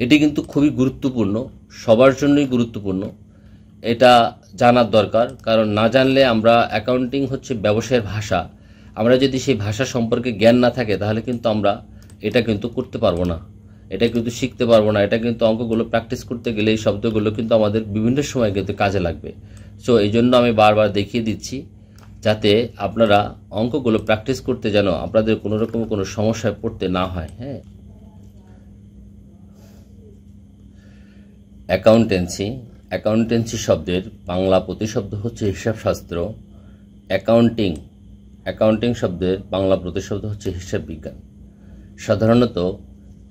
এটি কিন্তু খুবই গুরুত্বপূর্ণ, সবার জন্যই গুরুত্বপূর্ণ। এটা জানার দরকার, কারণ না জানলে আমরা অ্যাকাউন্টিং হচ্ছে ব্যবসায়ের ভাষা, আমরা যদি সেই ভাষা সম্পর্কে জ্ঞান না থাকে তাহলে কিন্তু আমরা এটা কিন্তু করতে পারবো না, এটা কিন্তু শিখতে পারবো না। এটা কিন্তু অঙ্কগুলো প্র্যাকটিস করতে গেলে এই শব্দগুলো কিন্তু আমাদের বিভিন্ন সময় কিন্তু কাজে লাগবে। সো এই জন্য আমি বারবার দেখিয়ে দিচ্ছি যাতে আপনারা অঙ্কগুলো প্র্যাকটিস করতে যেন আপনাদের কোনো রকম কোনো সমস্যায় পড়তে না হয়। হ্যাঁ, অ্যাকাউন্টেন্সি। অ্যাকাউন্টেন্সি শব্দের বাংলা প্রতিশব্দ হচ্ছে হিসাবশাস্ত্র। অ্যাকাউন্টিং, অ্যাকাউন্টিং শব্দের বাংলা প্রতিশব্দ হচ্ছে হিসাব বিজ্ঞান। সাধারণত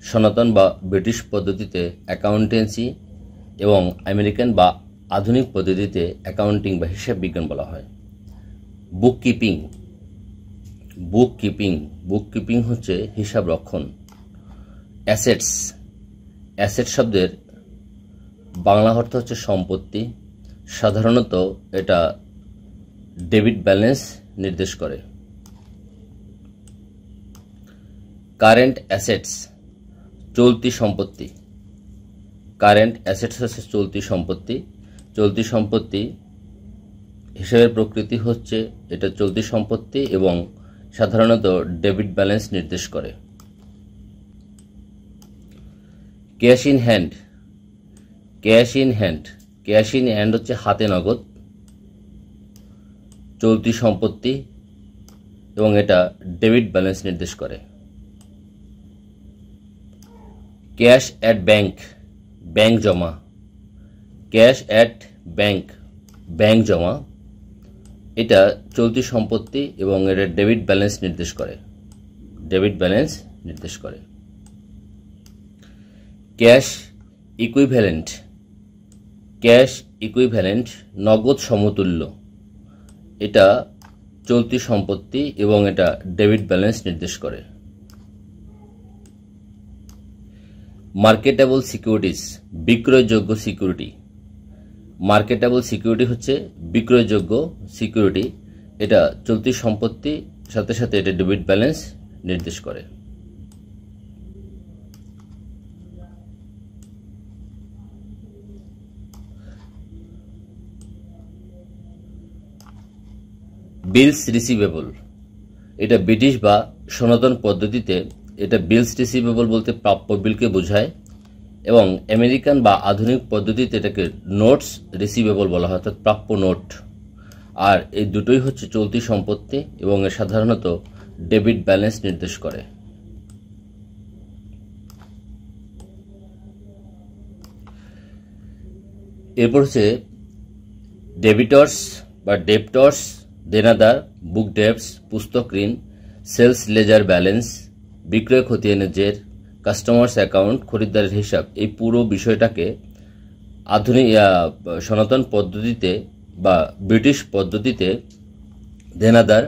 সনাতন বা ব্রিটিশ পদ্ধতিতে অ্যাকাউন্টেন্সি এবং আমেরিকান বা আধুনিক পদ্ধতিতে অ্যাকাউন্টিং বা হিসাব বিজ্ঞান বলা হয়। বুক কিপিং, বুক কিপিং, বুক কিপিং হচ্ছে হিসাব রক্ষণ। অ্যাসেটস, অ্যাসেট শব্দের বাংলা অর্থ হচ্ছে সম্পত্তি। সাধারণত এটা ডেবিট ব্যালেন্স নির্দেশ করে। কারেন্ট অ্যাসেটস, চলতি সম্পত্তি। কারেন্ট অ্যাসেটস হচ্ছে চলতি সম্পত্তি। চলতি সম্পত্তি হিসাবের প্রকৃতি হচ্ছে এটা চলতি সম্পত্তি এবং সাধারণত ডেবিট ব্যালেন্স নির্দেশ করে। Cash in hand, cash in hand, cash in hand হচ্ছে হাতে নগদ, চলতি সম্পত্তি এবং এটা ডেবিট ব্যালেন্স নির্দেশ করে। ক্যাশ অ্যাট ব্যাংক, ব্যাংক জমা। ক্যাশ অ্যাট ব্যাংক, ব্যাংক জমা, এটা চলতি সম্পত্তি এবং এটা ডেবিট ব্যালেন্স নির্দেশ করে, ডেবিট ব্যালেন্স নির্দেশ করে। ক্যাশ ইকুইভ্যালেন্ট, ক্যাশ ইকুইভ্যালেন্ট, নগদ সমতুল্য, এটা চলতি সম্পত্তি এবং এটা ডেবিট ব্যালেন্স নির্দেশ করে। মার্কেটেবল সিকিউরিটিস, বিক্রয়যোগ্য সিকিউরিটি। মার্কেটেবল সিকিউরিটি হচ্ছে বিক্রয়যোগ্য সিকিউরিটি, এটা চলতি সম্পত্তি সাথে সাথে এটা ডেবিট ব্যালেন্স নির্দেশ করে। বিলস রিসিভেবল, এটা ব্রিটিশ বা সনাতন পদ্ধতিতে এটা বিলস রিসিভেবল বলতে প্রাপ্য বিলকে বোঝায় এবং আমেরিকান বা আধুনিক পদ্ধতিতে এটাকে নোটস রিসিভেবল বলা হয়, অর্থাৎ প্রাপ্য নোট। আর এই দুটোই হচ্ছে চলতি সম্পত্তি এবং এর সাধারণত ডেবিট ব্যালেন্স নির্দেশ করে। এরপর হচ্ছে ডেবিটর্স বা ডেপ্টর্স, দেনাদার, বুক ডেবটস, পুস্তক ঋণ, সেলস লেজার ব্যালেন্স, বিক্রয় খতিয়ানের জের, কাস্টমার্স অ্যাকাউন্ট, খরিদ্দারের হিসাব। এই পুরো বিষয়টাকে আধুনিক সনাতন পদ্ধতিতে বা ব্রিটিশ পদ্ধতিতে দেনাদার,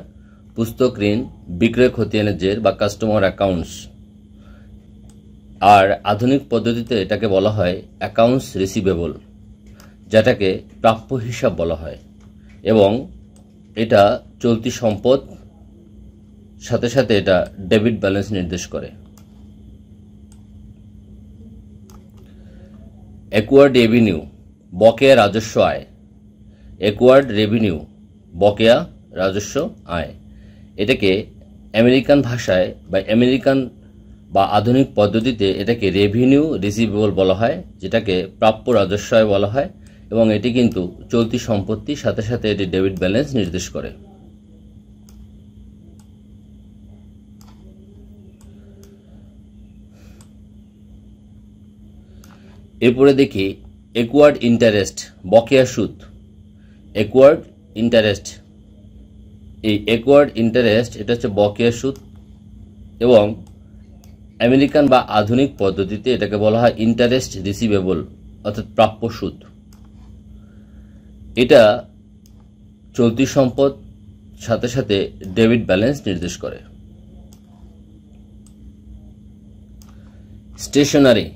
পুস্তক ঋণ, বিক্রয় খতিয়ানের জের বা কাস্টমার অ্যাকাউন্টস, আর আধুনিক পদ্ধতিতে এটাকে বলা হয় অ্যাকাউন্টস রিসিভেবল, যেটাকে প্রাপ্য হিসাব বলা হয় এবং এটা চলতি সম্পদ সাথে সাথে এটা ডেবিট ব্যালেন্স নির্দেশ করে। অ্যাকোয়ার্ড রেভিনিউ, বকেয়া রাজস্ব আয়। অ্যাকোয়ার্ড রেভিনিউ, বকেয়া রাজস্ব আয়, এটাকে আমেরিকান ভাষায় বা আমেরিকান বা আধুনিক পদ্ধতিতে এটাকে রেভিনিউ রিসিভেবল বলা হয়, যেটাকে প্রাপ্য রাজস্ব আয় বলা হয় এবং এটি কিন্তু চলতি সম্পত্তির সাথে সাথে এটি ডেবিট ব্যালেন্স নির্দেশ করে। এরপরে দেখি অ্যাকোয়ার্ড ইন্টারেস্ট, বকেয়া সুদ। অ্যাকোয়ার্ড ইন্টারেস্ট, এই অ্যাকোয়ার্ড ইন্টারেস্ট এটা হচ্ছে বকেয়া সুদ এবং আমেরিকান বা আধুনিক পদ্ধতিতে এটাকে বলা হয় ইন্টারেস্ট রিসিভেবল, অর্থাৎ প্রাপ্য সুদ। এটা চলতি সম্পদ সাথে সাথে ডেবিট ব্যালেন্স নির্দেশ করে। স্টেশনারি,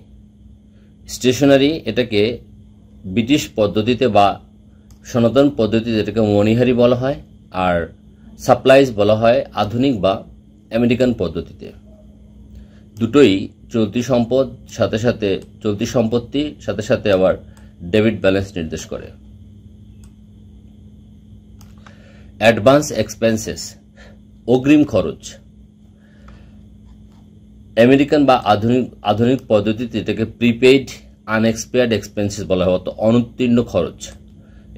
স্টেশনারি এটাকে ব্রিটিশ পদ্ধতিতে বা সনাতন পদ্ধতিতে এটাকে মণিহারি বলা হয় আর সাপ্লাইজ বলা হয় আধুনিক বা আমেরিকান পদ্ধতিতে। দুটোই চলতি সম্পদ সাথে সাথে চলতি সম্পত্তি সাথে সাথে আবার ডেবিট ব্যালেন্স নির্দেশ করে। অ্যাডভান্স এক্সপেন্সেস, অগ্রিম খরচ। আমেরিকান বা আধুনিক পদ্ধতিতে এটাকে প্রিপেইড আনএক্সপায়ার্ড এক্সপেন্সেস বলা হয়, অর্থাৎ অনুত্তীর্ণ খরচ।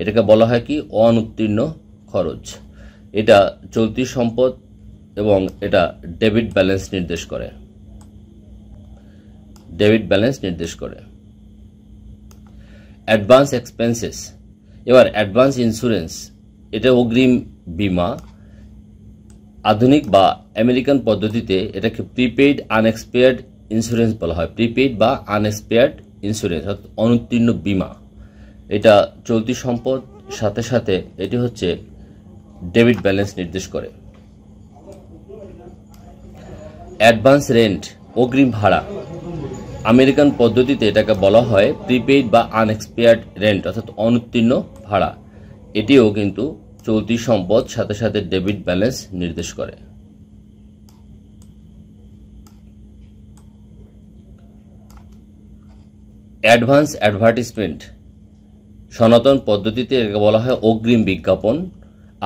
এটাকে বলা হয় কি অনুত্তীর্ণ খরচ। এটা চলতি সম্পদ এবং এটা ডেবিট ব্যালেন্স নির্দেশ করে। ডেবিট ব্যালেন্স নির্দেশ করে। অ্যাডভান্স এক্সপেন্সেস, এবার অ্যাডভান্স ইন্স্যুরেন্স, এটা অগ্রিম বীমা। আধুনিক বা আমেরিকান পদ্ধতিতে এটাকে প্রিপেইড আনএক্সপায়ার্ড ইন্স্যুরেন্স বলা হয়। প্রিপেইড বা আনএক্সপায়ার্ড ইন্স্যুরেন্স অর্থাৎ অনুত্তীর্ণ বীমা। এটা চলতি সম্পদ সাথে সাথে এটি হচ্ছে ডেবিট ব্যালেন্স নির্দেশ করে। অ্যাডভান্স রেন্ট, অগ্রিম ভাড়া। আমেরিকান পদ্ধতিতে এটাকে বলা হয় প্রিপেইড বা আনএক্সপায়ার্ড রেন্ট অর্থাৎ অনুত্তীর্ণ ভাড়া। এটিও কিন্তু চলতি সম্পদ সাথে সাথে ডেবিট ব্যালেন্স নির্দেশ করে। অ্যাডভান্স অ্যাডভার্টিসমেন্ট, সনাতন পদ্ধতিতে এটাকে বলা হয় অগ্রিম বিজ্ঞাপন,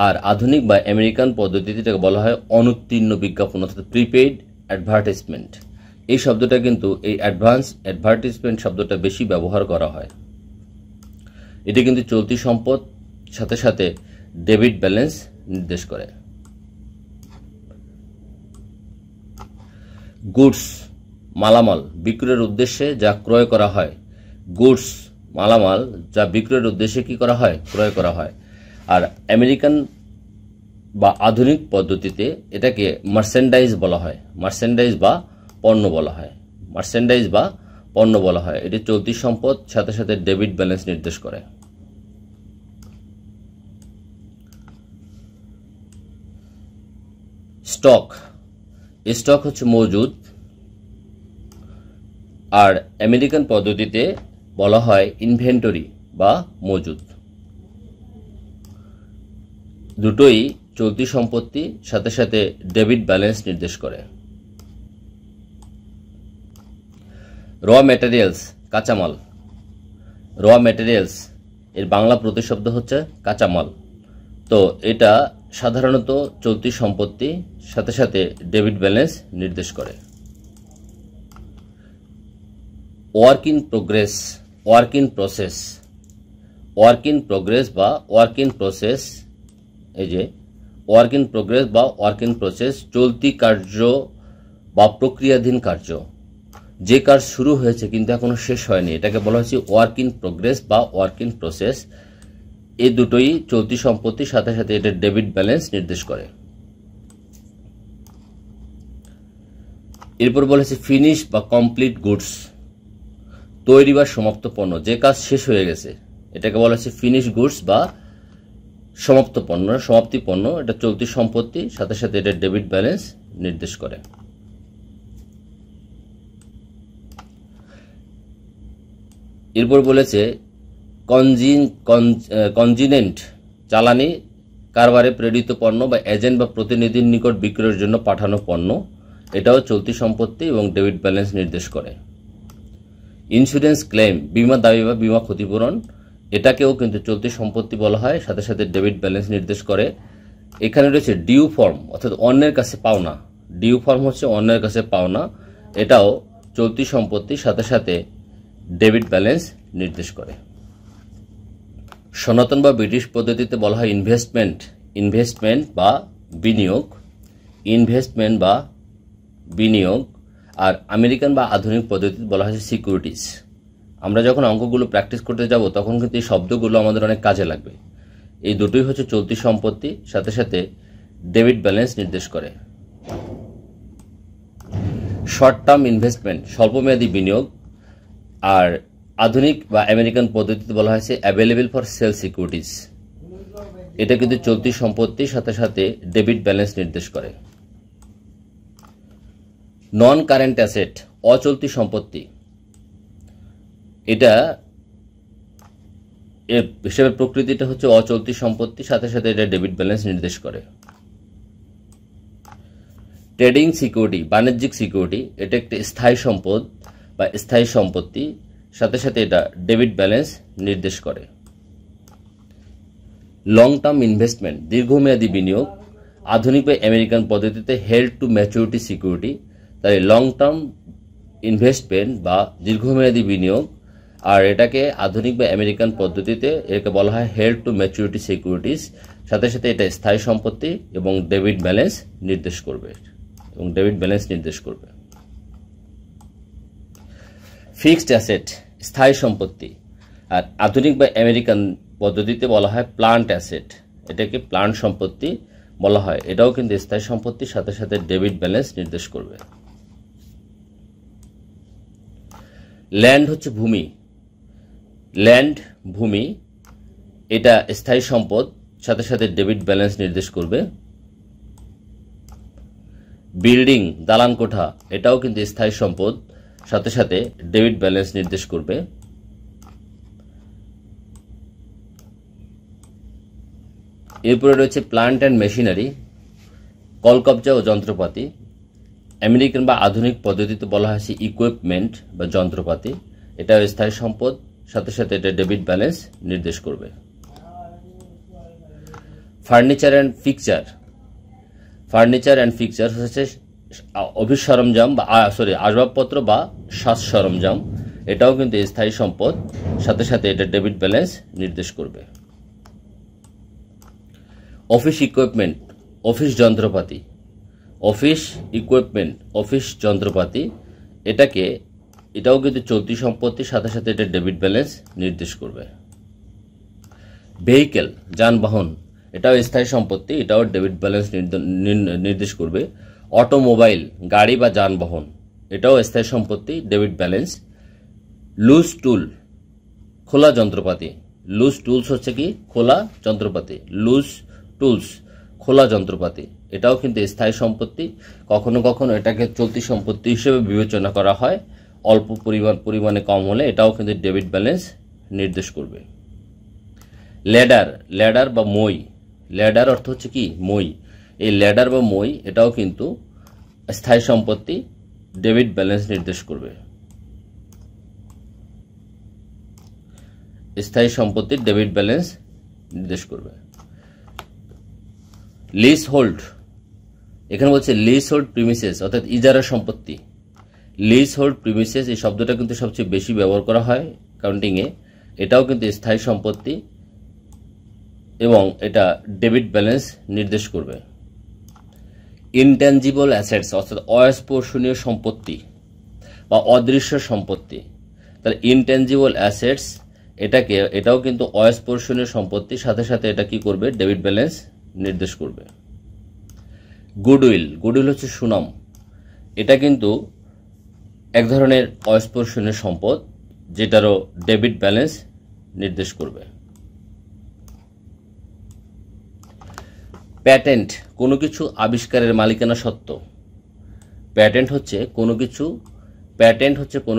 আর আধুনিক বা আমেরিকান পদ্ধতিতে এটাকে বলা হয় অনুত্তীর্ণ বিজ্ঞাপন অর্থাৎ প্রিপেইড অ্যাডভার্টাইজমেন্ট। এই শব্দটা কিন্তু এই অ্যাডভান্স অ্যাডভার্টিসমেন্ট শব্দটা বেশি ব্যবহার করা হয়। এটি কিন্তু চলতি সম্পদ সাথে সাথে ডেবিট ব্যালেন্স নির্দেশ করে। গুডস, মালামাল বিক্রয়ের উদ্দেশ্যে যা ক্রয় করা হয়। গুডস, মালামাল যা বিক্রয়ের উদ্দেশ্যে কি করা হয়? ক্রয় করা হয়। আর আমেরিকান বা আধুনিক পদ্ধতিতে এটাকে মার্চেন্ডাইজ বলা হয়। মার্চেন্ডাইজ বা পণ্য বলা হয়। মার্চেন্ডাইজ বা পণ্য বলা হয়। এটি চলতি সম্পদ সাথে সাথে ডেবিট ব্যালেন্স নির্দেশ করে। স্টক, স্টক হচ্ছে মজুদ, আর আমেরিকান পদ্ধতিতে বলা হয় ইনভেন্টরি বা মজুদ। দুটোই চলতি সম্পত্তি সাথে সাথে ডেবিট ব্যালেন্স নির্দেশ করে। র ম্যাটেরিয়ালস, কাঁচামাল। র ম্যাটেরিয়ালস এর বাংলা প্রতিশব্দ হচ্ছে কাঁচামাল। তো এটা সাধারণত চলতি সম্পত্তি সাথে সাথে ডেবিট ব্যালেন্স নির্দেশ করে। Work in progress, work in process. Work in progress বা ওয়ার্ক ইন প্রসেস, এই যে ওয়ার্ক ইন প্রোগ্রেস বা ওয়ার্ক ইন প্রসেস চলতি কার্য বা প্রক্রিয়াধীন কার্য। যে কাজ শুরু হয়েছে কিন্তু এখনো শেষ হয়নি, এটাকে বলা হচ্ছে ওয়ার্ক ইন প্রোগ্রেস বা ওয়ার্ক ইন প্রসেস। এই দুটোই চলতি সম্পত্তির সাথে সাথে এটা ডেবিট ব্যালেন্স নির্দেশ করে। এরপর বলেছে ফিনিশ বা কমপ্লিট গুডস, তৈরি বা সমাপ্ত পণ্য। যে কাজ শেষ হয়ে গেছে এটাকে বলা হচ্ছে ফিনিশ গুডস বা সমাপ্ত পণ্য, সমাপ্তি পণ্য। এটা চলতি সম্পত্তি সাথে সাথে এটা ডেবিট ব্যালেন্স নির্দেশ করে। এরপর বলেছে কনজিনেন্ট, চালানি কারবারে প্রেরিত পণ্য বা এজেন্ট বা প্রতিনিধির নিকট বিক্রয়ের জন্য পাঠানো পণ্য। এটাও চলতি সম্পত্তি এবং ডেবিট ব্যালেন্স নির্দেশ করে। ইন্স্যুরেন্স ক্লেম, বীমা দাবি বা বীমা ক্ষতিপূরণ, এটাকেও কিন্তু চলতি সম্পত্তি বলা হয়, সাথে সাথে ডেবিট ব্যালেন্স নির্দেশ করে। এখানে রয়েছে ডিউ ফর্ম অর্থাৎ অন্যের কাছে পাওনা। ডিউ ফর্ম হচ্ছে অন্যের কাছে পাওনা, এটাও চলতি সম্পত্তির সাথে সাথে ডেবিট ব্যালেন্স নির্দেশ করে। সনাতন বা ব্রিটিশ পদ্ধতিতে বলা হয় ইনভেস্টমেন্ট, ইনভেস্টমেন্ট বা বিনিয়োগ, ইনভেস্টমেন্ট বা বিনিয়োগ। আর আমেরিকান বা আধুনিক পদ্ধতিতে বলা হয় সিকিউরিটিজ। আমরা যখন অঙ্কগুলো প্র্যাকটিস করতে যাব তখন কিন্তু এই শব্দগুলো আমাদের অনেক কাজে লাগবে। এই দুটোই হচ্ছে চলতি সম্পত্তি সাথে সাথে ডেবিট ব্যালেন্স নির্দেশ করে। শর্ট টার্ম ইনভেস্টমেন্ট, স্বল্পমেয়াদী বিনিয়োগ। আর আধুনিক বা আমেরিকান পদ্ধতিতে বলা হয়েছে অ্যাভেলেবল ফর সেল সিকিউরিটিজ। এটা কিন্তু চলতি সম্পত্তির সাথে সাথে ডেবিট ব্যালেন্স নির্দেশ করে। নন কারেন্ট অ্যাসেট, অচলতি সম্পত্তি, এটা এর হিসেবে প্রকৃতিটা হচ্ছে অচলতি সম্পত্তি সাথে সাথে এটা ডেবিট ব্যালেন্স নির্দেশ করে। ট্রেডিং সিকিউরিটি, বাণিজ্যিক সিকিউরিটি, এটা একটি স্থায়ী সম্পদ বা স্থায়ী সম্পত্তি, সাথে সাথে এটা ডেবিট ব্যালেন্স নির্দেশ করে। লং টার্ম ইনভেস্টমেন্ট, দীর্ঘমেয়াদী বিনিয়োগ, আধুনিক বা আমেরিকান পদ্ধতিতে হেল্ড টু ম্যাচুরিটি সিকিউরিটি। তাই লং টার্ম ইনভেস্টমেন্ট বা দীর্ঘমেয়াদী বিনিয়োগ, আর এটাকে আধুনিক বা আমেরিকান পদ্ধতিতে এটাকে বলা হয় হেল্ড টু ম্যাচুরিটি সিকিউরিটিজ। সাথে সাথে এটা স্থায়ী সম্পত্তি এবং ডেবিট ব্যালেন্স নির্দেশ করবে ফিক্সড অ্যাসেট, স্থায়ী সম্পত্তি, আর আধুনিক বা আমেরিকান পদ্ধতিতে বলা হয় প্লান্ট অ্যাসেট, এটাকে প্লান্ট সম্পত্তি বলা হয়। এটাও কিন্তু স্থায়ী সম্পত্তির সাথে সাথে ডেবিট ব্যালেন্স নির্দেশ করবে। ল্যান্ড হচ্ছে ভূমি, ল্যান্ড ভূমি, এটা স্থায়ী সম্পদ, সাথে সাথে ডেবিট ব্যালেন্স নির্দেশ করবে। বিল্ডিং, দালান কোঠা, এটাও কিন্তু স্থায়ী সম্পদ, সাথে সাথে ডেবিট ব্যালেন্স নির্দেশ করবে। এরপরে রয়েছে প্লান্ট অ্যান্ড মেশিনারি, কলকবজা ও যন্ত্রপাতি। আমেরিকান বা আধুনিক পদ্ধতিতে বলা হয়েছে ইকুইপমেন্ট বা যন্ত্রপাতি, এটাও স্থায়ী সম্পদ, সাথে সাথে এটা ডেবিট ব্যালেন্স নির্দেশ করবে। Furniture and fixture, furniture and fixture হচ্ছে অফিস সরঞ্জাম বা আসবাবপত্র বা সাজ সরঞ্জাম, এটাও কিন্তু স্থায়ী সম্পদ, সাথে সাথে এটা ডেবিট ব্যালেন্স নির্দেশ করবে। অফিস ইকুইপমেন্ট, অফিস যন্ত্রপাতি, অফিস ইকুইপমেন্ট, অফিস যন্ত্রপাতি, এটাও কিন্তু চলতি সম্পত্তির সাথে সাথে এটা ডেবিট ব্যালেন্স নির্দেশ করবে। ভেহিকেল, যানবাহন, এটাও স্থায়ী সম্পত্তি, এটাও ডেবিট ব্যালেন্স নির্দেশ করবে। অটোমোবাইল, গাড়ি বা যানবাহন, এটাও স্থায়ী সম্পত্তি, ডেবিট ব্যালেন্স। লুজ টুল, খোলা যন্ত্রপাতি, লুজ টুলস হচ্ছে কি খোলা যন্ত্রপাতি, লুজ টুলস, খোলা যন্ত্রপাতি, এটাও কিন্তু স্থায়ী সম্পত্তি। কখনো কখনো এটাকে চলতি সম্পত্তি হিসেবে বিবেচনা করা হয়, অল্প পরিমাণে কম হলে এটাও কিন্তু ডেবিট ব্যালেন্স নির্দেশ করবে। ল্যাডার, ল্যাডার বা মই, ল্যাডার অর্থ হচ্ছে কি মই, এই ল্যাডার বা মই এটাও কিন্তু স্থায়ী সম্পত্তি, ডেবিট ব্যালেন্স নির্দেশ করবে। স্থায়ী সম্পত্তির ডেবিট ব্যালেন্স নির্দেশ করবে। লিজ হোল্ড, এখানে বলছে লিজ হোল্ড প্রিমিসেস, অর্থাৎ ইজারা সম্পত্তি। লিজ হোল্ড প্রিমিসেস এই শব্দটা কিন্তু সবচেয়ে বেশি ব্যবহার করা হয় অ্যাকাউন্টিংয়ে, এটাও কিন্তু স্থায়ী সম্পত্তি এবং এটা ডেবিট ব্যালেন্স নির্দেশ করবে। ইনট্যাঞ্জিবল অ্যাসেটস, অর্থাৎ অস্পর্শনীয় সম্পত্তি বা অদৃশ্য সম্পত্তি। তাহলে ইনট্যাঞ্জিবল অ্যাসেটস এটাও কিন্তু অস্পর্শনীয় সম্পত্তির সাথে সাথে এটা কি করবে, ডেবিট ব্যালেন্স নির্দেশ করবে। গুডউইল, গুডউইল হচ্ছে সুনাম, এটা কিন্তু এক ধরনের অস্পর্শনীয় সম্পদ, যেটারও ডেবিট ব্যালেন্স নির্দেশ করবে। প্যাটেন্ট, কোনো কিছু আবিষ্কারের মালিকানা সত্ত্ব। প্যাটেন্ট হচ্ছে কোনো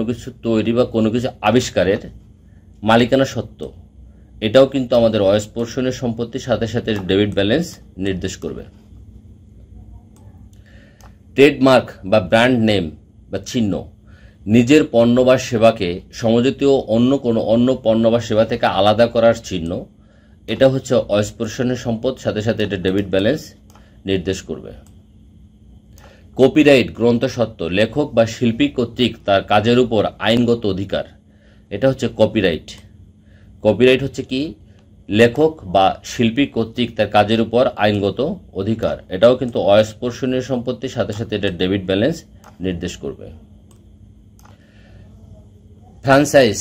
কিছু তৈরি বা কোনো কিছু আবিষ্কারের মালিকানা সত্ত্ব, এটাও কিন্তু আমাদের অস্পর্শনীয় সম্পত্তির সাথে সাথে ডেবিট ব্যালেন্স নির্দেশ করবে। ট্রেডমার্ক বা ব্র্যান্ড নেম বা চিহ্ন, নিজের পণ্য বা সেবাকে সমজাতীয় অন্য পণ্য বা সেবা থেকে আলাদা করার চিহ্ন, এটা হচ্ছে অস্পর্শনীয় সম্পদ, সাথে সাথে এটা ডেবিট ব্যালেন্স নির্দেশ করবে। কপিরাইট, গ্রন্থস্বত্ব, লেখক বা শিল্পী কর্তৃক তার কাজের উপর আইনগত অধিকার, এটা হচ্ছে কপিরাইট। কপিরাইট হচ্ছে কি লেখক বা শিল্পী কর্তৃক তার কাজের উপর আইনগত অধিকার, এটাও কিন্তু অস্পর্শনীয় সম্পত্তির সাথে সাথে এটা ডেবিট ব্যালেন্স নির্দেশ করবে। ফ্র্যাঞ্চাইজ,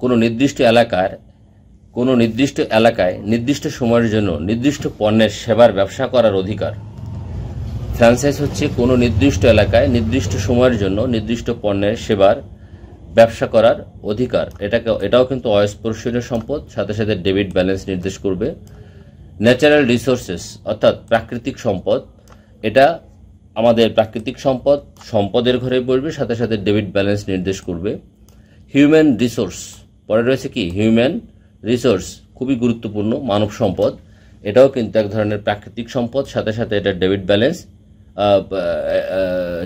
কোনো নির্দিষ্ট এলাকায় নির্দিষ্ট সময়ের জন্য নির্দিষ্ট পণ্যের সেবার ব্যবসা করার অধিকার। ফ্র্যাঞ্চাইজ হচ্ছে কোনো নির্দিষ্ট এলাকায় নির্দিষ্ট সময়ের জন্য নির্দিষ্ট পণ্যের সেবার ব্যবসা করার অধিকার, এটাও কিন্তু অস্পর্শনীয় সম্পদ, সাথে সাথে ডেবিট ব্যালেন্স নির্দেশ করবে। ন্যাচারাল রিসোর্সেস, অর্থাৎ প্রাকৃতিক সম্পদ, এটা আমাদের প্রাকৃতিক সম্পদের ঘরে পড়বে, সাথে সাথে ডেবিট ব্যালেন্স নির্দেশ করবে। হিউম্যান রিসোর্স, পরে রয়েছে কি হিউম্যান রিসোর্স, খুবই গুরুত্বপূর্ণ, মানব সম্পদ, এটাও কিন্তু এক ধরনের প্রাকৃতিক সম্পদ, সাথে সাথে এটা ডেবিট ব্যালেন্স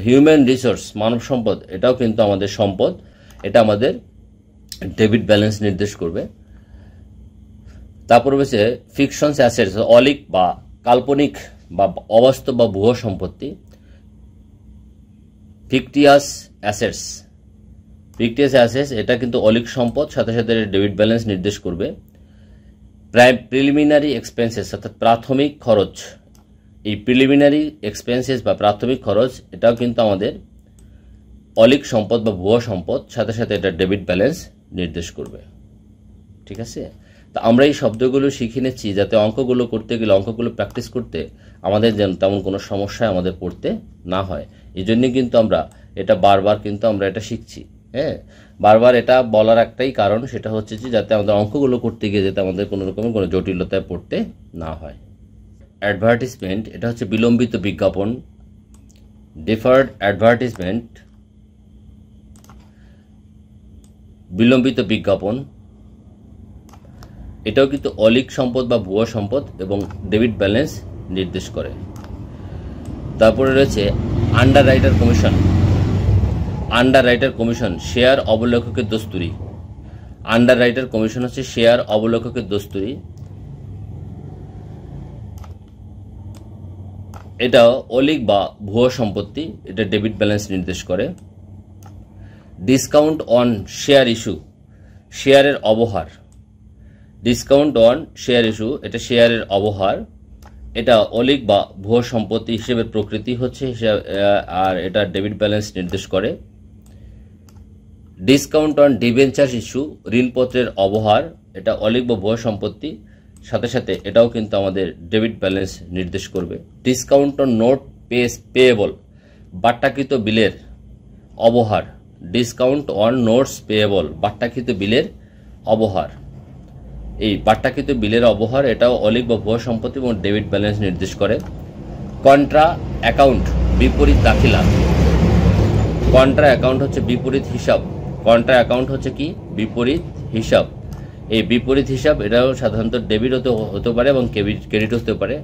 হিউম্যান রিসোর্স, মানব সম্পদ, এটাও কিন্তু আমাদের সম্পদ, এটা আমাদের ডেবিট ব্যালেন্স নির্দেশ করবে। তারপর রয়েছে ফিকশনস অ্যাসেটস, অলিক বা কাল্পনিক বা অবাস্তব বা ভুয়ো সম্পত্তি। ফিকটিয়াস অ্যাসেটস, এটা কিন্তু অলিক সম্পদ, সাথে সাথে ডেবিট ব্যালেন্স নির্দেশ করবে। প্রিলিমিনারি এক্সপেন্সেস অর্থাৎ প্রাথমিক খরচ, এই প্রিলিমিনারি এক্সপেন্সেস বা প্রাথমিক খরচ এটাও কিন্তু আমাদের অলিক সম্পদ বা ভুয়ো সম্পদ, সাথে সাথে এটা ডেবিট ব্যালেন্স নির্দেশ করবে। ঠিক আছে, তা আমরা এই শব্দগুলো শিখে নিচ্ছি যাতে অঙ্কগুলো করতে গেলে, অঙ্কগুলো প্র্যাকটিস করতে আমাদের যেন তেমন কোনো সমস্যায় আমাদের পড়তে না হয়। এই জন্যে কিন্তু আমরা এটা বারবার কিন্তু আমরা এটা শিখছি। হ্যাঁ, বারবার এটা বলার একটাই কারণ, সেটা হচ্ছে যে যাতে আমাদের অঙ্কগুলো করতে গিয়ে যাতে আমাদের কোনো রকমের কোনো জটিলতায় পড়তে না হয়। অ্যাডভার্টিসমেন্ট, এটা হচ্ছে বিলম্বিত বিজ্ঞাপন। ডিফার্ড অ্যাডভার্টিসমেন্ট, বিলম্বিত বিজ্ঞাপন, এটাও কিন্তু অলিক সম্পদ বা ভুয়ো সম্পদ এবং ডেবিট ব্যালেন্স নির্দেশ করে। তারপরে রয়েছে underwriter commission. Underwriter commission share অবলেখকের দস্তুরি। আন্ডাররাইটার কমিশন হচ্ছে শেয়ার অবলেখকের দস্তুরি। এটা অলিক বা ভুয়ো সম্পত্তি, এটা ডেবিট ব্যালেন্স নির্দেশ করে। ডিসকাউন্ট অন শেয়ার ইস্যু, শেয়ারের অবহার। ডিসকাউন্ট অন শেয়ার ইস্যু, এটা শেয়ারের অবহার, এটা অলিক বা ভুয়ো সম্পত্তি হিসেবে প্রকৃতি হচ্ছে, আর এটা ডেবিট ব্যালেন্স নির্দেশ করে। ডিসকাউন্ট অন ডিবেঞ্চার ইস্যু, ঋণপত্রের অবহার, এটা অলিক বা ভুয়ো সম্পত্তি, সাথে সাথে এটাও কিন্তু আমাদের ডেবিট ব্যালেন্স নির্দেশ করবে। ডিসকাউন্ট অন নোট পেয়েবল, বাট্টাকৃত বিলের অবহার। ডিসকাউন্ট অন নোটস পেয়েবল, বাট্টাকৃত বিলের অবহার, এই বাট্টাকৃত বিলের অবহার এটাও অলিক বা ভুয়ো সম্পত্তি এবং ডেবিট ব্যালেন্স নির্দেশ করে। কন্ট্রা অ্যাকাউন্ট, বিপরীত দাখিলা। কন্ট্রা অ্যাকাউন্ট হচ্ছে বিপরীত হিসাব। কন্ট্রা অ্যাকাউন্ট হচ্ছে কি? বিপরীত হিসাব। এই বিপরীত হিসাব এটাও সাধারণত ডেবিট হতে পারে এবং ক্রেডিট হতে পারে।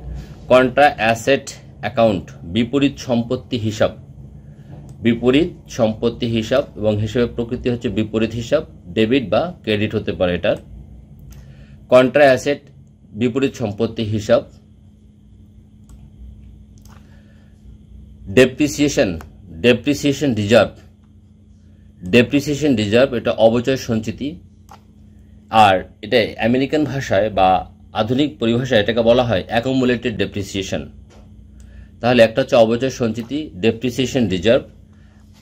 কন্ট্রা অ্যাসেট অ্যাকাউন্ট, বিপরীত সম্পত্তি হিসাব। বিপরীত সম্পত্তি হিসাব এবং হিসাবের প্রকৃতি হচ্ছে বিপরীত হিসাব, ডেবিট বা ক্রেডিট হতে পারে এটার। কন্ট্রা অ্যাসেট, বিপরীত সম্পত্তি হিসাব। Depreciation reserve. ডেপ্রিসিয়েশন রিজার্ভ এটা অবচয় সঞ্চিতি, আর এটা আমেরিকান ভাষায় বা আধুনিক পরিভাষায় এটাকে বলা হয় অ্যাকুমুলেটেড ডেপ্রিসিয়েশন। তাহলে একটা হচ্ছে অবচয় সঞ্চিতি, ডেপ্রিসিয়েশন রিজার্ভ,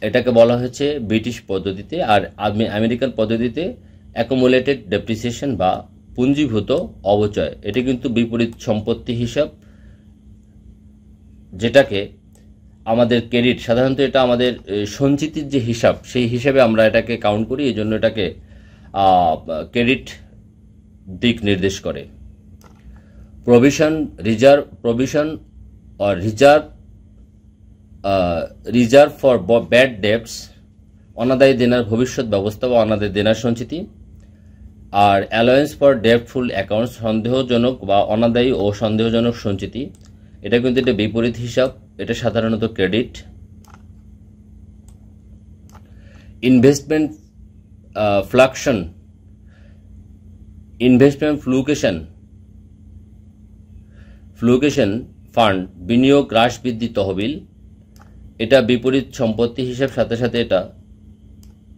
এটাকে বলা হচ্ছে ব্রিটিশ পদ্ধতিতে, আর আমেরিকান পদ্ধতিতে অ্যাকুমুলেটেড ডেপ্রিসিয়েশন বা পুঞ্জীভূত অবচয়। এটা কিন্তু বিপরীত সম্পত্তি হিসাব, যেটাকে আমাদের ক্রেডিট, সাধারণত এটা আমাদের সঞ্চিতির যে হিসাব সেই হিসাবে আমরা এটাকে কাউন্ট করি, এই জন্য এটাকে ক্রেডিট দিক নির্দেশ করে। রিজার্ভ ফর ব্যাড ডেটস, অনাদায়ী দেনার ভবিষ্যৎ ব্যবস্থা বা অনাদায়ী দেনার সঞ্চিতি। আর অ্যালাওয়েন্স ফর ডেটফুল অ্যাকাউন্ট, সন্দেহজনক বা অনাদায়ী ও সন্দেহজনক সঞ্চিতি, এটা কিন্তু এটা বিপরীত হিসাব, এটা সাধারণত ক্রেডিট। ইনভেস্টমেন্ট ফ্লুকেশন ফান্ড, বিনিয়োগ হ্রাস বৃদ্ধি তহবিল, এটা বিপরীত সম্পত্তি হিসাব, সাথে সাথে এটা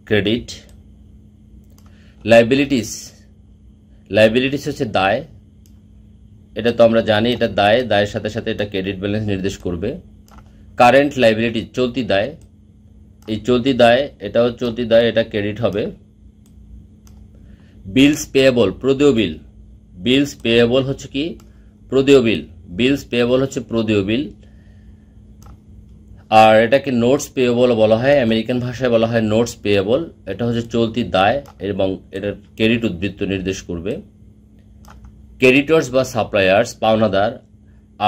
ক্রেডিট। লাইবিলিটিস হচ্ছে দায়, এটা তো আমরা জানি এটা দায়ের সাথে সাথে এটা ক্রেডিট ব্যালেন্স নির্দেশ করবে। কারেন্ট লাইবিলিটি, চলতি দায়, এই চলতি দায়, এটাও চলতি দায়, এটা ক্রেডিট হবে। বিলস পেয়েবল, প্রদেয় বিল। বিলস পেয়েবল হচ্ছে কি? প্রদেয় বিল। বিলস পেয়েবল হচ্ছে প্রদেয় বিল, আর এটাকে নোটস পেয়েবল বলা হয়, আমেরিকান ভাষায় বলা হয় নোটস পেয়েবল। এটা হচ্ছে চলতি দায় এবং এটার ক্রেডিট উদ্বৃত্ত নির্দেশ করবে। ক্রেডিটর্স বা সাপ্লায়ার্স, পাওনাদার,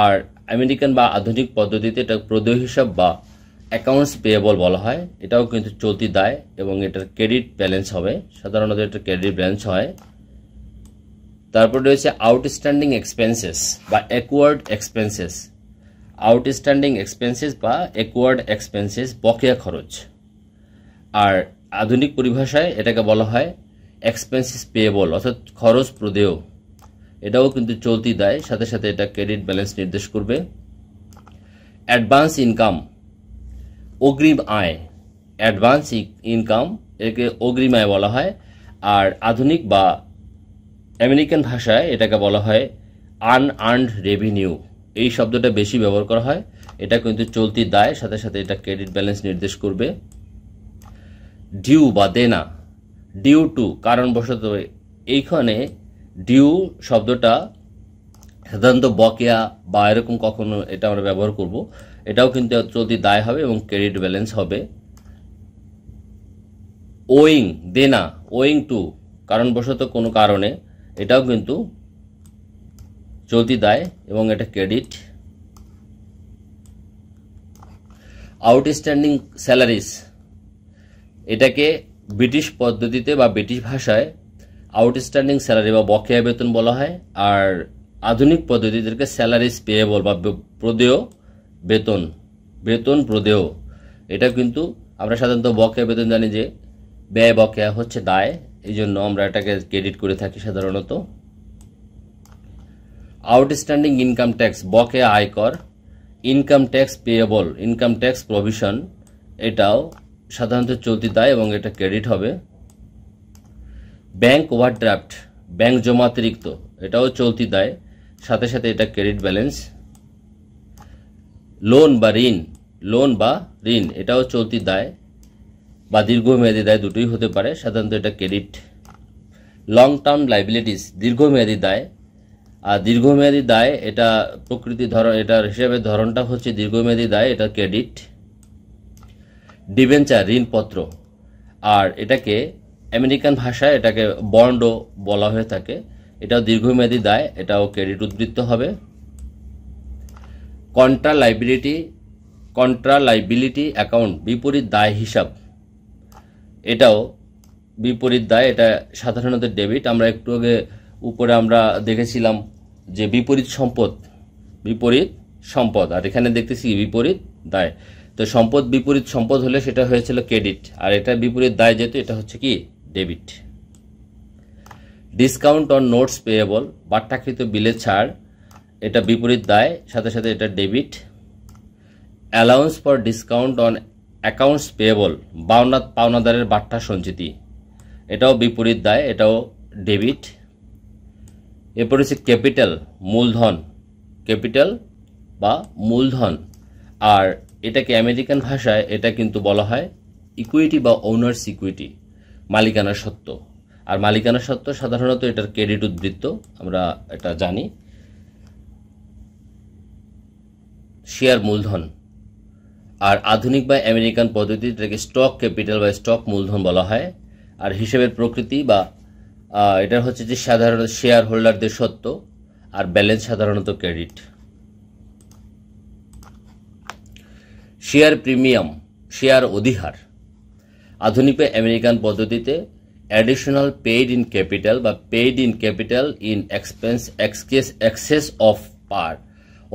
আর আমেরিকান বা আধুনিক পদ্ধতিতে এটা প্রদেয় হিসাব বা অ্যাকাউন্টস পেয়েবল বলা হয়, এটাও কিন্তু চলতি দায় এবং এটার ক্রেডিট ব্যালেন্স হবে, সাধারণত এটা ক্রেডিট ব্যালেন্স হয়। তারপর রয়েছে আউটস্ট্যান্ডিং এক্সপেন্সেস বা অ্যাকোয়ার্ড এক্সপেন্সেস। আউটস্ট্যান্ডিং এক্সপেন্সেস বা অ্যাকোয়ার্ড এক্সপেন্সেস বকেয়া খরচ। আর আধুনিক পরিভাষায় এটাকে বলা হয় এক্সপেন্সেস পেয়েবল অর্থাৎ খরচ প্রদেয়। এটাও কিন্তু চলতি দায়, সাথে সাথে এটা ক্রেডিট ব্যালেন্স নির্দেশ করবে। অ্যাডভান্স ইনকাম অগ্রিম আয়, অ্যাডভান্স ইনকাম একে অগ্রিম আয় বলা হয়। আর আধুনিক বা আমেরিকান ভাষায় এটাকে বলা হয় আনআর্নড রেভিনিউ। এই শব্দটা বেশি ব্যবহার করা হয়। এটা কিন্তু চলতি দায়, সাথে সাথে এটা ক্রেডিট ব্যালেন্স নির্দেশ করবে। ডিউ বা দেনা, ডিউ টু কারণবশত, এইখানে ডিউ শব্দটা সাধারণত বকেয়া বা এরকম কখনো এটা আমরা ব্যবহার করব। এটাও কিন্তু চলতি দায় হবে এবং ক্রেডিট ব্যালেন্স হবে। ওয়িং দেনা, ওয়িং টু কারণবশত কোনো কারণে, এটাও কিন্তু চলতি দায় এবং এটা ক্রেডিট। আউটস্ট্যান্ডিং স্যালারিস, এটাকে ব্রিটিশ পদ্ধতিতে বা ব্রিটিশ ভাষায় আউটস্ট্যান্ডিং স্যালারি বা বকেয়া বেতন বলা হয়। আর আধুনিক পদ্ধতিতে স্যালারিস পেয়েবল বা প্রদেয় বেতন, বেতন প্রদেয়। এটা কিন্তু আমরা সাধারণত বকেয়া বেতন জানি যে ব্যয় বকেয়া হচ্ছে দায়, এই জন্য আমরা এটাকে ক্রেডিট করে থাকি সাধারণত। আউটস্ট্যান্ডিং ইনকাম ট্যাক্স বকেয়া আয়কর, income tax payable, income tax provision, এটাও সাধারণত চলতি দায় এবং এটা ক্রেডিট হবে। ব্যাংক ওভারড্রাফট ব্যাংক জমাতিরিক্ত, এটাও চলতি দায়, সাথে সাথে এটা ক্রেডিট ব্যালেন্স। লোন বা ঋণ, লোন বা ঋণ এটাও চলতি দায় বা দীর্ঘমেয়াদী দায়, দুটোই হতে পারে, সাধারণত এটা ক্রেডিট। লং টার্ম লাইবিলিটিস দীর্ঘমেয়াদী দায়। আর দীর্ঘমেয়াদী দায় এটা প্রকৃতির ধরন, এটার হিসাবের ধরনটা হচ্ছে দীর্ঘমেয়াদী দায়, এটা ক্রেডিট। ডিবেঞ্চার ঋণপত্র, আর এটাকে আমেরিকান ভাষায় এটাকে বন্ডও বলা হয়ে থাকে, এটাও দীর্ঘমেয়াদী দায়, এটাও ক্রেডিট উদ্বৃত্ত হবে। কন্ট্রা লাইবিলিটি অ্যাকাউন্ট বিপরীত দায় হিসাব, এটাও বিপরীত দায়, এটা সাধারণত ডেবিট। আমরা একটু আগে উপরে আমরা দেখেছিলাম যে বিপরীত সম্পদ, আর এখানে দেখতেছি বিপরীত দায়। তো সম্পদ বিপরীত সম্পদ হলে সেটা হয়েছিল ক্রেডিট, আর এটা বিপরীত দায় যেহেতু এটা হচ্ছে কি debit. Discount on notes payable বাট্টাকৃত বিলের ছাড়, এটা বিপরীত দায়, সাথে সাথে এটা debit. Allowance for discount on accounts payable পাওনাদারের বাট্টা সঞ্চিতি, এটাও বিপরীত দায়, এটাও ডেবিট। এরপর হচ্ছে ক্যাপিটাল মূলধন, ক্যাপিটাল বা মূলধন, আর এটাকে আমেরিকান ভাষায় এটা কিন্তু বলা হয় ইকুইটি বা ওনার্স ইকুইটি, মালিকানা সত্ত্ব। আর মালিকানা সত্ত্ব সাধারণত এটার ক্রেডিট উদ্বৃত্ত, আমরা এটা জানি। শেয়ার মূলধন, আর আধুনিক বা আমেরিকান পদ্ধতিতে এটাকে স্টক ক্যাপিটাল বা স্টক মূলধন বলা হয়। আর হিসেবের প্রকৃতি বা এটা হচ্ছে যে সাধারণত শেয়ার হোল্ডারদের সত্ত্ব, আর ব্যালেন্স সাধারণত ক্রেডিট। শেয়ার প্রিমিয়াম শেয়ার অধিহার, আধুনিক বা আমেরিকান পদ্ধতিতে অ্যাডিশনাল পেইড ইন ক্যাপিটাল বা paid in capital in excess of par,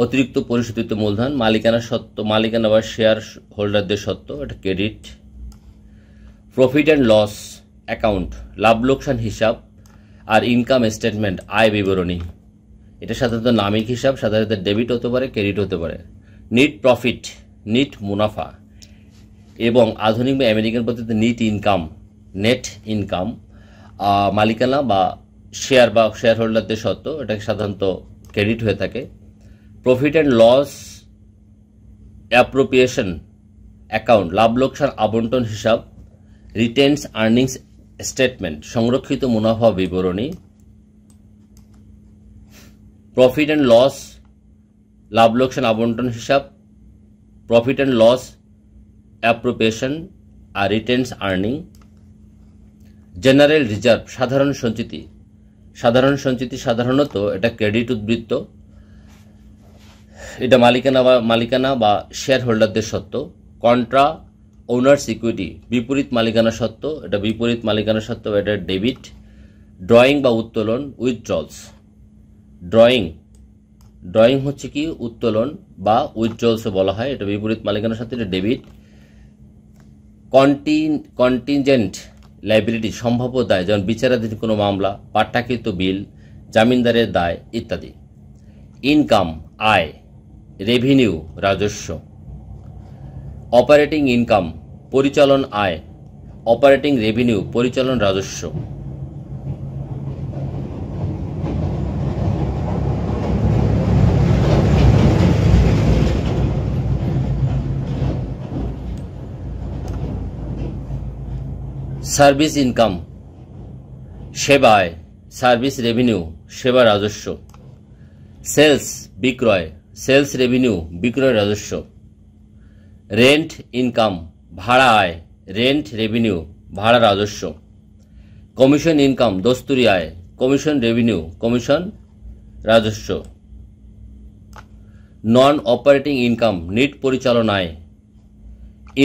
অতিরিক্ত পরিশোধিত মূলধন, মালিকানা বা শেয়ার হোল্ডারদের সত্ত্ব, এটা credit. Profit and loss account লাভ লোকসান হিসাব, আর ইনকাম স্টেটমেন্ট আয় বিবরণী, এটা সাধারণত নামিক হিসাব, সাধারণত ডেবিট হতে পারে, ক্রেডিট হতে পারে। নিট প্রফিট নিট মুনাফা, এবং আধুনিক বা আমেরিকান পদ্ধতিতে নেট ইনকাম মালিকানা বা শেয়ার হোল্ডারদের সত্ত্ব, এটা সাধারণত ক্রেডিট হয়ে থাকে। Profit and loss appropriation account লাভ লোকসান আবন্টন হিসাব, রিটেন্স আর্নিংস স্টেটমেন্ট সংরক্ষিত মুনাফা বিবরণী। প্রফিট অ্যান্ড লস লাভ লোকসান আবন্টন হিসাব, প্রফিট অ্যান্ড লস অ্যাপ্রোপ্রিয়েশন আর রিটেন্স আর্নিং। জেনারেল রিজার্ভ সাধারণ সঞ্চিতি সাধারণত এটা ক্রেডিট উদ্বৃত্ত, এটা মালিকানা বা শেয়ার হোল্ডারদের সত্ত্ব। কন্ট্রা ওনার্স ইকুইটি বিপরীত মালিকানা সত্ত্ব, এটা বিপরীত মালিকানা সত্ত্ব, এটা ডেবিট। ড্রয়িং বা উত্তোলন উইথড্রলস, ড্রয়িং ড্রয়িং হচ্ছে কি উত্তোলন বা উইথড্রলস বলা হয়, এটা বিপরীত মালিকানার সাথে এটা ডেবিট। কন্টিনজেন্ট লাইবিলিটি সম্ভাব্য দায়, যেমন বিচারাধীন কোনো মামলা, পাট্টাকৃত বিল, জামিনদারের দায় ইত্যাদি। ইনকাম আয়, রেভিনিউ রাজস্ব। অপারেটিং ইনকাম পরিচালন আয়, অপারেটিং রেভিনিউ পরিচালন রাজস্ব। সার্ভিস ইনকাম সেবা আয়, সার্ভিস রেভিনিউ সেবা রাজস্ব। সেলস বিক্রয়, সেলস রেভিনিউ বিক্রয় রাজস্ব। রেন্ট ইনকাম ভাড়া আয়, রেন্ট রেভিনিউ ভাড়া রাজস্ব। কমিশন ইনকাম দস্তুরি আয়, কমিশন রেভিনিউ কমিশন রাজস্ব। নন অপারেটিং ইনকাম নিট পরিচালন আয়।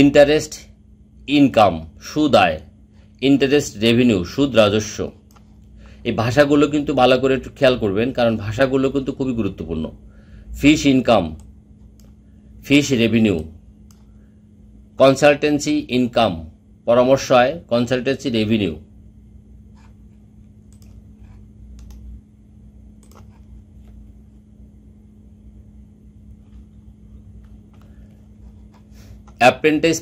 ইন্টারেস্ট ইনকাম সুদ আয়, ইন্টারেস্ট রেভিনিউ সুদ রাজস্ব। এই ভাষাগুলো কিন্তু ভালো করে একটু খেয়াল করবেন, কারণ ভাষাগুলো কিন্তু খুবই গুরুত্বপূর্ণ। Fees income fees revenue. Consultancy income পরামর্শ আয়, কনসালটেন্সি রেভিনিউ। অ্যাপ্রেন্টিস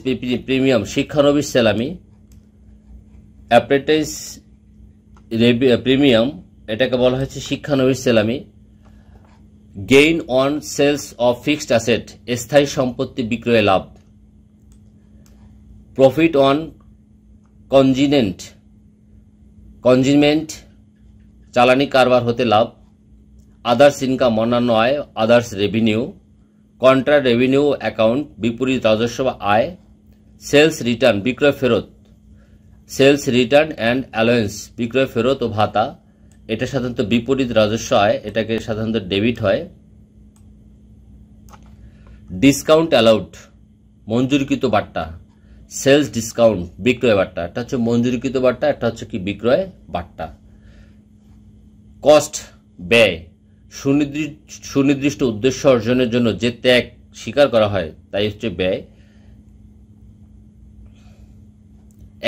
প্রিমিয়াম শিক্ষানবিশ সেলামি। অ্যাপ্রেন্টিস প্রিমিয়াম এটাকে বলা হয়েছে শিক্ষানবিশ সেলামি। Gain on sales of fixed asset স্থায়ী সম্পত্তি বিক্রয়ে লাভ। প্রফিট অন কনজিনমেন্ট চালানি কারবার হতে লাভ। আদার্স ইনকাম অন্যান্য আয়, others revenue. Contra revenue account বিপরীত রাজস্ব বা আয়। সেলস রিটার্ন বিক্রয় ফেরত, সেলস রিটার্ন অ্যান্ড অ্যালায়েন্স বিক্রয় ফেরত ও ভাতা, এটা সাধারণত বিপরীত রাজস্ব আয়, এটাকে সাধারণত ডেবিট হয়। ডিসকাউন্ট অ্যালাউড মঞ্জুরিকৃত বাট্টা, সেলস ডিসকাউন্ট বিক্রয় বাট্টা, এটা হচ্ছে মঞ্জুরিকৃত বাট্টা, এটা হচ্ছে কি বিক্রয় বাট্টা। কস্ট ব্যয় সুনির্দিষ্ট উদ্দেশ্য অর্জনের জন্য যে ত্যাগ স্বীকার করা হয় তাই হচ্ছে ব্যয়।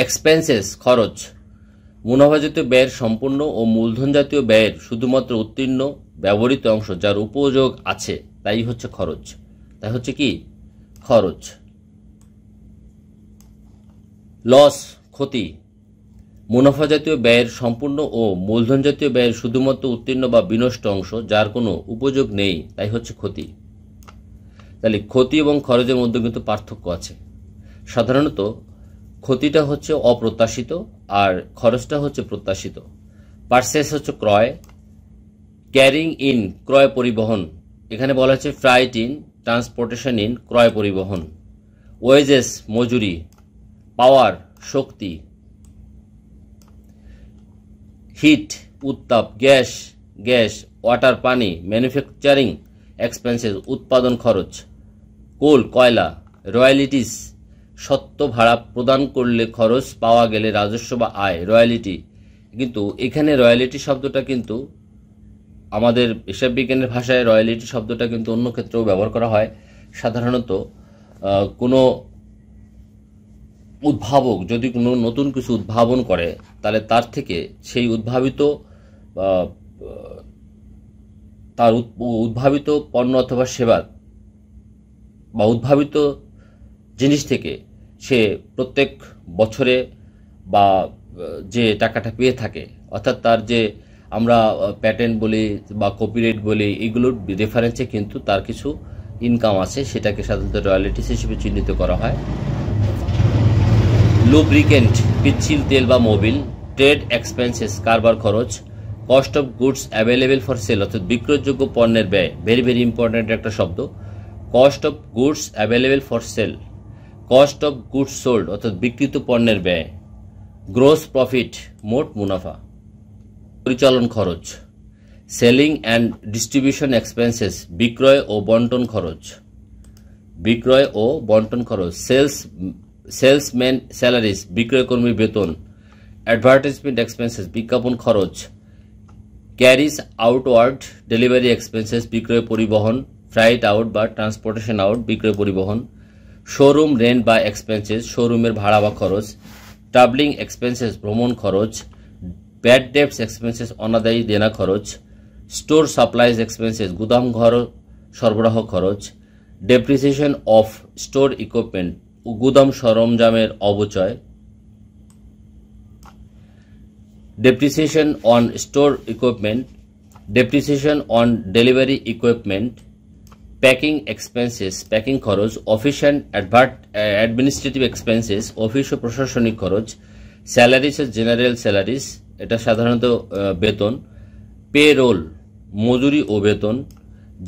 এক্সপেন্সেস খরচ মুনাফাজাত ব্যয়ের সম্পূর্ণ ও মূলধন জাতীয় ব্যয়ের শুধুমাত্র উত্তীর্ণ ব্যবহৃত অংশ যার উপযোগ আছে তাই হচ্ছে খরচ, তাই হচ্ছে কি খরচ। লস ক্ষতি মুনাফা জাতীয় ব্যয়ের সম্পূর্ণ ও মূলধন জাতীয় ব্যয়ের শুধুমাত্র উত্তীর্ণ বা বিনষ্ট অংশ যার কোনো উপযোগ নেই তাই হচ্ছে ক্ষতি। তাহলে ক্ষতি এবং খরচের মধ্যে কিন্তু পার্থক্য আছে। সাধারণত ক্ষতিটা হচ্ছে অপ্রত্যাশিত আর খরচটা হচ্ছে প্রত্যাশিত। পারচেস হচ্ছে ক্রয়। ক্যারিং ইন ক্রয় পরিবহন, এখানে বলা হচ্ছে ফ্রাইট ইন ট্রান্সপোর্টেশন ইন ক্রয় পরিবহন। ওয়েজেস মজুরি। পাওয়ার শক্তি। হিট উত্তাপ। গ্যাস ওয়াটার পানি। ম্যানুফ্যাকচারিং এক্সপেন্সেস উৎপাদন খরচ। কোল কয়লা। রয়্যালিটিস সত্ত্ব ভাড়া প্রদান করলে খরচ, পাওয়া গেলে রাজস্ব বা আয় রয়্যালিটি। কিন্তু এখানে রয়্যালিটি শব্দটা কিন্তু আমাদের হিসাব বিজ্ঞানের ভাষায় রয়্যালিটি শব্দটা কিন্তু অন্য ক্ষেত্রেও ব্যবহার করা হয়। সাধারণত কোনো উদ্ভাবক যদি কোনো নতুন কিছু উদ্ভাবন করে তাহলে তার থেকে সেই উদ্ভাবিত পণ্য অথবা সেবা বা উদ্ভাবিত জিনিস থেকে সে প্রত্যেক বছরে বা যে টাকাটা পেয়ে থাকে, অর্থাৎ তার যে আমরা প্যাটেন্ট বলি বা কপিরাইট বলি, এগুলোর রেফারেন্সে কিন্তু তার কিছু ইনকাম আছে, সেটাকে সাধারণত রয়্যালিটিস হিসেবে চিহ্নিত করা হয়। লুব্রিকেন্ট পিচ্ছিল তেল বা মোবিল। ট্রেড এক্সপেন্সেস কারবার খরচ। Cost of goods available for sale, অর্থাৎ বিক্রয়যোগ্য পণ্যের ব্যয়। ভেরি ভেরি ইম্পর্ট্যান্ট একটা শব্দ। Cost of goods available for sale. Cost of goods sold, অর্থাৎ বিক্রিত পণ্যের ব্যয়। গ্রোস প্রফিট মোট মুনাফা। পরিচালন খরচ। সেলিং অ্যান্ড ডিস্ট্রিবিউশন এক্সপেন্সেস বিক্রয় ও বন্টন খরচ। বিক্রয় ও বন্টন খরচ। সেলসম্যান স্যালারিজ বিক্রয় কর্মীর বেতন। অ্যাডভার্টাইজমেন্ট এক্সপেন্সেস বিজ্ঞাপন খরচ। ক্যারিজ আউটওয়ার্ড ডেলিভারি এক্সপেন্সেস বিক্রয় পরিবহন, ফ্রাইট আউট বা ট্রান্সপোর্টেশন আউট বিক্রয় পরিবহন, শোরুম রেন্ট বা এক্সপেন্সেস শোরুমের ভাড়া বা খরচ, ট্রাভেলিং এক্সপেন্সেস ভ্রমণ খরচ, ব্যাড ডেটস এক্সপেন্সেস অনাদায়ী দেনা খরচ, স্টোর সাপ্লাইজ এক্সপেন্সেস গুদাম ঘর সরবরাহ খরচ, ডেপ্রিসিয়েশন অফ স্টোর ইকুইপমেন্ট গুদাম সরঞ্জামের অবচয়, depreciation on store equipment, depreciation on delivery equipment, packing expenses, packing খরচ, office and administrative expenses office ও প্রশাসনিক খরচ, স্যালারিস জেনারেল স্যালারিস এটা সাধারণত বেতন, পে রোল মজুরি ও বেতন,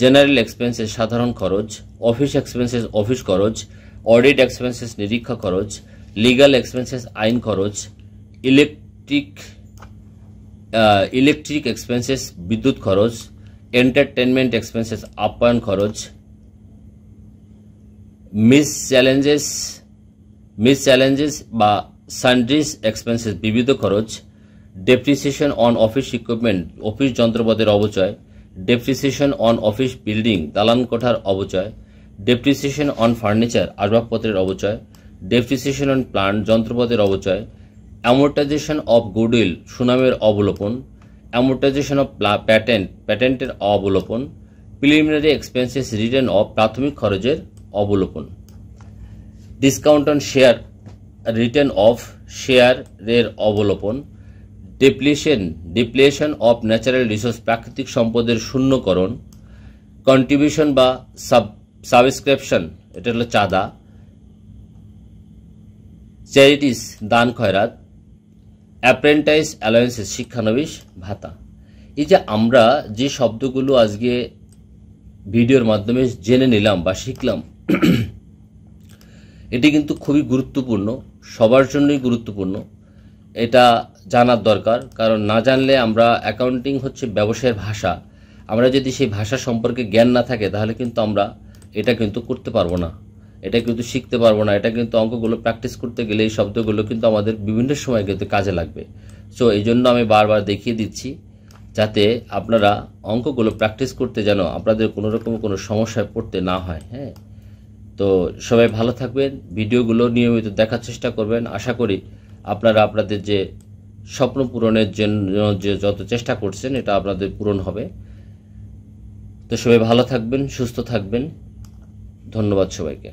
জেনারেল এক্সপেন্সেস সাধারণ খরচ, অফিস এক্সপেন্সেস অফিস খরচ, অডিট এক্সপেন্সেস নিরীক্ষা খরচ, লিগাল এক্সপেন্সেস আইন খরচ, ইলেকট্রিক এক্সপেন্সেস বিদ্যুৎ খরচ, এন্টারটেনমেন্ট এক্সপেন্সেস আপ্যায়ন খরচ, মিস চ্যালেঞ্জেস বা সানড্রিস এক্সপেন্সেস বিবিধ খরচ, depreciation on office equipment office যন্ত্রপাতির অবচয়, ডেপ্রিসিয়েশন অন অফিস বিল্ডিং দালান কোঠার অবচয়, ডেপ্রিসিয়েশন অন ফার্নিচার আসবাবপত্রের অবচয়, ডেপ্রিসিয়েশন অন প্লান্ট যন্ত্রপাতির অবচয়, অ্যামোর্টাইজেশন অফ গুডউইল সুনামের অবলোপন, অ্যামোর্টাইজেশন অফ প্যাটেন্টের অবলোপন, প্রিলিমিনারি এক্সপেন্সেস রিটার্ন অফ প্রাথমিক খরচের অবলোপন, discount on share written off শেয়ারের অবলোপন, ডিপ্লেশন অফ ন্যাচারাল রিসোর্স প্রাকৃতিক সম্পদের শূন্যকরণ, কন্ট্রিবিউশন বা সাবস্ক্রিপশন এটা হলো চাঁদা, চ্যারিটিস দান খয়রাত, অ্যাপ্রেন্টাইস অ্যালায়েন্সেস শিক্ষানবিশ ভাতা। এই যে আমরা যে শব্দগুলো আজকে ভিডিওর মাধ্যমে জেনে নিলাম বা শিখলাম এটি কিন্তু খুবই গুরুত্বপূর্ণ, সবার জন্যই গুরুত্বপূর্ণ। এটা জানার দরকার, কারণ না জানলে আমরা অ্যাকাউন্টিং হচ্ছে ব্যবসায়ের ভাষা, আমরা যদি সেই ভাষা সম্পর্কে জ্ঞান না থাকে তাহলে কিন্তু আমরা এটা কিন্তু করতে পারবো না, এটা কিন্তু শিখতে পারবো না। এটা কিন্তু অঙ্কগুলো প্র্যাকটিস করতে গেলে এই শব্দগুলো কিন্তু আমাদের বিভিন্ন সময় কিন্তু কাজে লাগবে। সো এই জন্য আমি বারবার দেখিয়ে দিচ্ছি যাতে আপনারা অঙ্কগুলো প্র্যাকটিস করতে যেন আপনাদের কোনো রকম কোনো সমস্যায় পড়তে না হয়। হ্যাঁ, তো সবাই ভালো থাকবেন, ভিডিওগুলো নিয়মিত দেখার চেষ্টা করবেন। আশা করি আপনারা আপনাদের যে স্বপ্ন পূরণের জন্য যে যত চেষ্টা করছেন এটা আপনাদের পূরণ হবে। তো সবাই ভালো থাকবেন, সুস্থ থাকবেন। ধন্যবাদ সবাইকে।